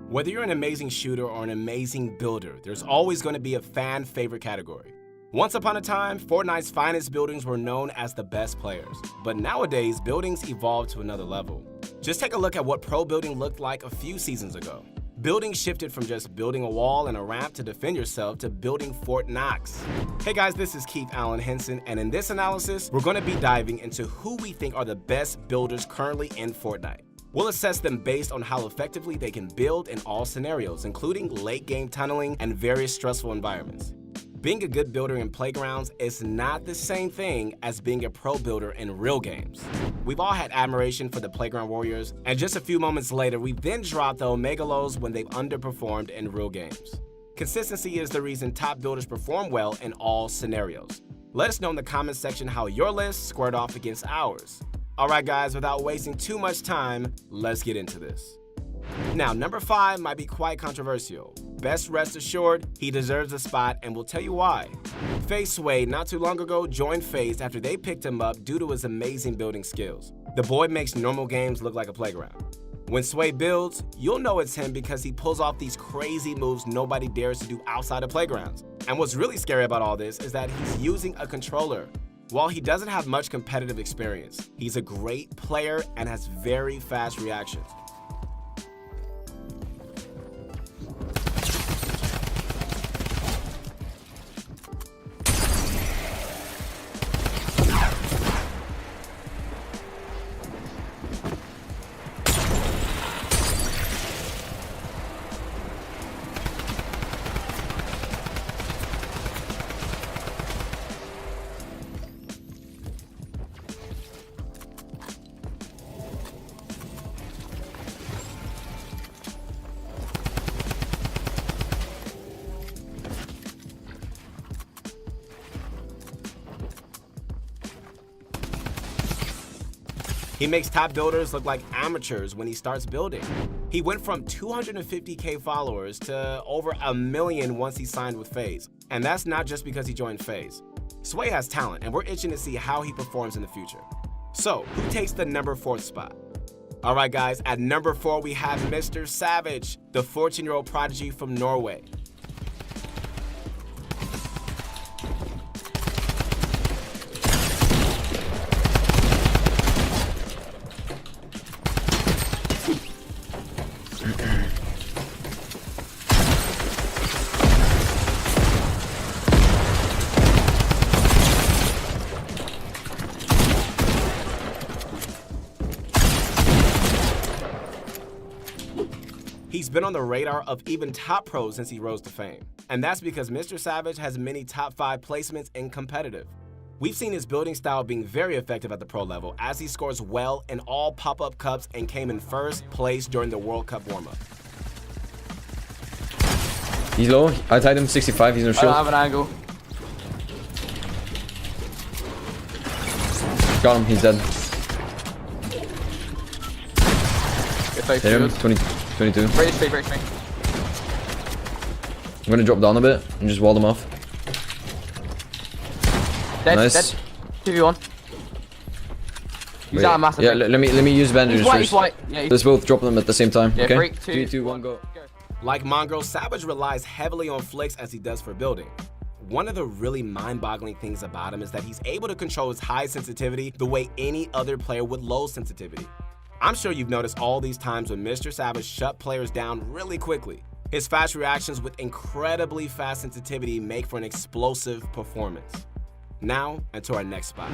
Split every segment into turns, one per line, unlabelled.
Whether you're an amazing shooter or an amazing builder, there's always going to be a fan favorite category. Once upon a time, Fortnite's finest buildings were known as the best players. But nowadays, buildings evolved to another level. Just take a look at what pro building looked like a few seasons ago. Buildings shifted from just building a wall and a ramp to defend yourself to building Fort Knox. Hey guys, this is Keith Allen Henson, and in this analysis, we're going to be diving into who we think are the best builders currently in Fortnite. We'll assess them based on how effectively they can build in all scenarios, including late-game tunneling and various stressful environments. Being a good builder in playgrounds is not the same thing as being a pro builder in real games. We've all had admiration for the playground warriors, and just a few moments later, we then drop the omega lows when they've underperformed in real games. Consistency is the reason top builders perform well in all scenarios. Let us know in the comments section how your list squared off against ours. Alright guys, without wasting too much time, let's get into this. Now, number 5 might be quite controversial. Best rest assured, he deserves a spot, and we'll tell you why. FaZe Sway not too long ago joined FaZe after they picked him up due to his amazing building skills. The boy makes normal games look like a playground. When Sway builds, you'll know it's him because he pulls off these crazy moves nobody dares to do outside of playgrounds. And what's really scary about all this is that he's using a controller. While he doesn't have much competitive experience, he's a great player and has very fast reactions. He makes top builders look like amateurs when he starts building. He went from 250k followers to over 1 million once he signed with FaZe. And that's not just because he joined FaZe. Sway has talent, and we're itching to see how he performs in the future. So, who takes the number 4 spot? Alright guys, at number 4 we have Mr. Savage, the 14-year-old prodigy from Norway. He's been on the radar of even top pros since he rose to fame. And that's because Mr. Savage has many top 5 placements in competitive. We've seen his building style being very effective at the pro level as he scores well in all pop-up cups and came in first place during the World Cup warm-up.
He's low. I tied him 65. He's no shield.
I don't have an angle.
Got him. He's dead.
Hit
him. 22.
Raise me.
I'm gonna drop down a bit and just wall them off.
Dead,
Nice.
dead. 2v1. He's out of massive.
Yeah, let me use bandages first.
He's white. Yeah,
Let's both drop them at the same time.
Yeah,
Okay.
3, 2,
1, go.
Like Mongrel, Savage relies heavily on flicks as he does for building. One of the really mind-boggling things about him is that he's able to control his high sensitivity the way any other player would low sensitivity. I'm sure you've noticed all these times when Mr. Savage shut players down really quickly. His fast reactions with incredibly fast sensitivity make for an explosive performance. Now, into our next spot.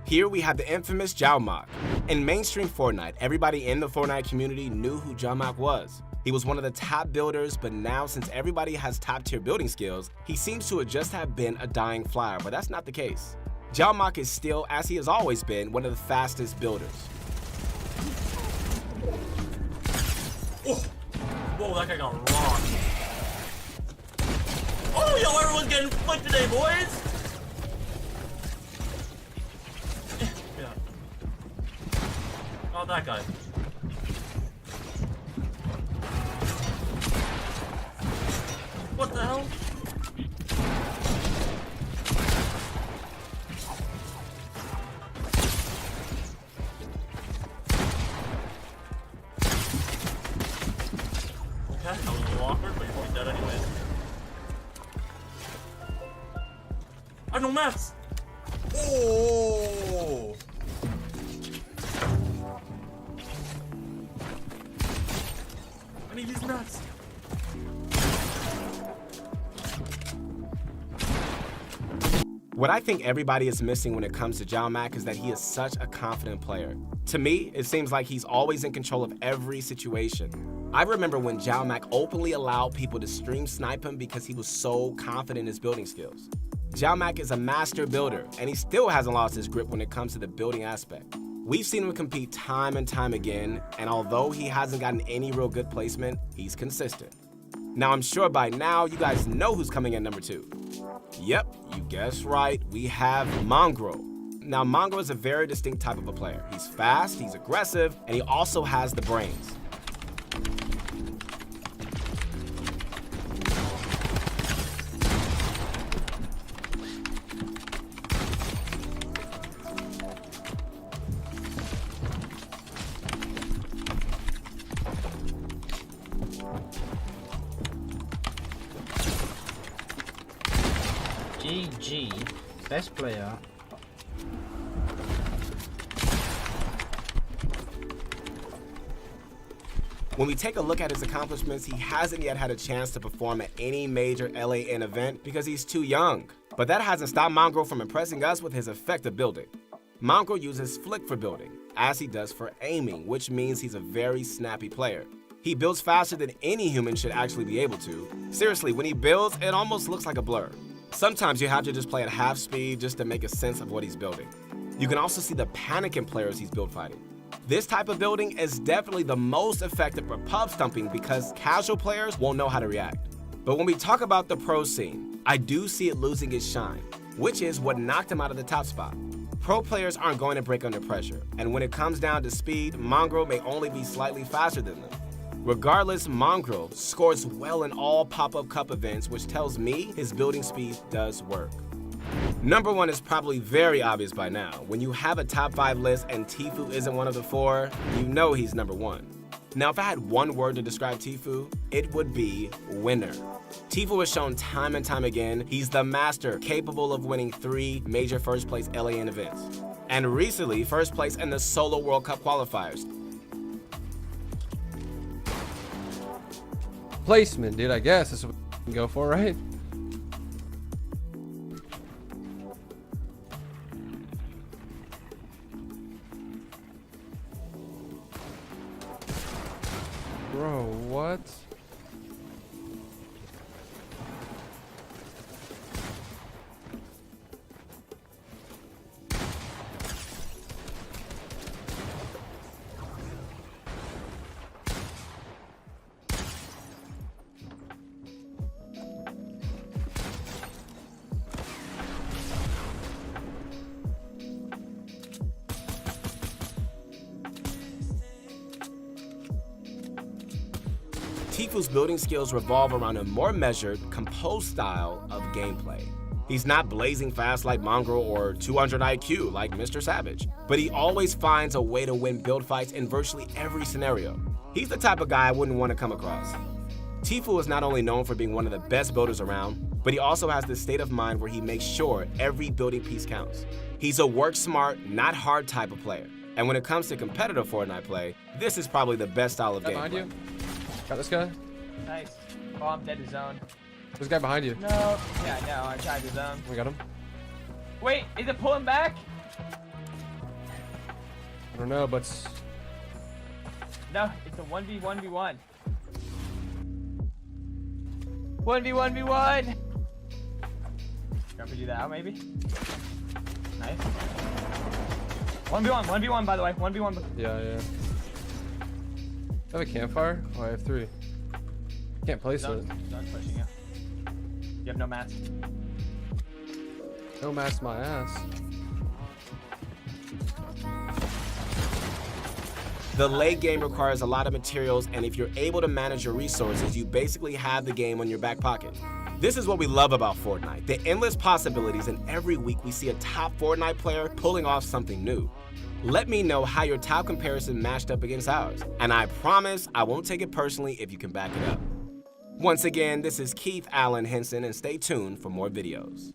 Here we have the infamous Xiaomok. In mainstream Fortnite, everybody in the Fortnite community knew who Xiaomok was. He was one of the top builders, but now since everybody has top-tier building skills, he seems to just have been a dying flyer, but that's not the case. Xiaomok is still, as he has always been, one of the fastest builders.
Oh. Whoa, that guy got rocked. Oh, yo, everyone's getting flipped today, boys! Yeah. Oh, that guy. What the hell? that a little awkward, but you're probably dead anyways. I have no mats! Oh! I need these mats!
What I think everybody is missing when it comes to Jao Mac is that he is such a confident player. To me, it seems like he's always in control of every situation. I remember when Jao Mac openly allowed people to stream snipe him because he was so confident in his building skills. Jao Mac is a master builder, and he still hasn't lost his grip when it comes to the building aspect. We've seen him compete time and time again, and although he hasn't gotten any real good placement, he's consistent. Now, I'm sure by now you guys know who's coming in number 2. Yep, you guessed right, we have Mongrel. Now, Mongrel is a very distinct type of a player. He's fast, he's aggressive, and he also has the brains.
GG, best player.
When we take a look at his accomplishments, he hasn't yet had a chance to perform at any major LAN event because he's too young. But that hasn't stopped Mongrel from impressing us with his effective building. Mongrel uses flick for building, as he does for aiming, which means he's a very snappy player. He builds faster than any human should actually be able to. Seriously, when he builds, it almost looks like a blur. Sometimes you have to just play at half speed just to make a sense of what he's building. You can also see the panic in players he's build fighting. This type of building is definitely the most effective for pub stumping because casual players won't know how to react. But when we talk about the pro scene, I do see it losing its shine, which is what knocked him out of the top spot. Pro players aren't going to break under pressure, and when it comes down to speed, Mongrel may only be slightly faster than them. Regardless, Mongrel scores well in all pop-up cup events, which tells me his building speed does work. Number 1 is probably very obvious by now. When you have a top 5 list and Tfue isn't one of the 4, you know he's number 1. Now, if I had one word to describe Tfue, it would be winner. Tfue has shown time and time again he's the master capable of winning 3 major first place LAN events. And recently, first place in the Solo World Cup qualifiers.
Placement, dude, I guess that's what we can go for, right? Bro, what?
Tfue's building skills revolve around a more measured, composed style of gameplay. He's not blazing fast like Mongrel or 200 IQ like Mr. Savage, but he always finds a way to win build fights in virtually every scenario. He's the type of guy I wouldn't want to come across. Tfue is not only known for being one of the best builders around, but he also has this state of mind where he makes sure every building piece counts. He's a work smart, not hard type of player. And when it comes to competitive Fortnite play, this is probably the best style of
Behind
gameplay.
you. Got this guy.
Nice. Oh, I'm dead to zone.
This guy behind you.
No. Yeah, I know. I tried to zone.
We got him.
Wait, is it pulling back?
I don't know, but
No, it's a 1v1v1. 1v1v1. Try to do that out, maybe. Nice. 1v1 by the way. 1v1.
yeah. I have a campfire? Oh, I have 3. Can't place it.
Zone's pushing you. You have no mats.
No mask my ass.
The late game requires a lot of materials, and if you're able to manage your resources, you basically have the game on your back pocket. This is what we love about Fortnite, the endless possibilities, and every week we see a top Fortnite player pulling off something new. Let me know how your top comparison matched up against ours, and I promise I won't take it personally if you can back it up. Once again, this is Keith Allen Henson, and stay tuned for more videos.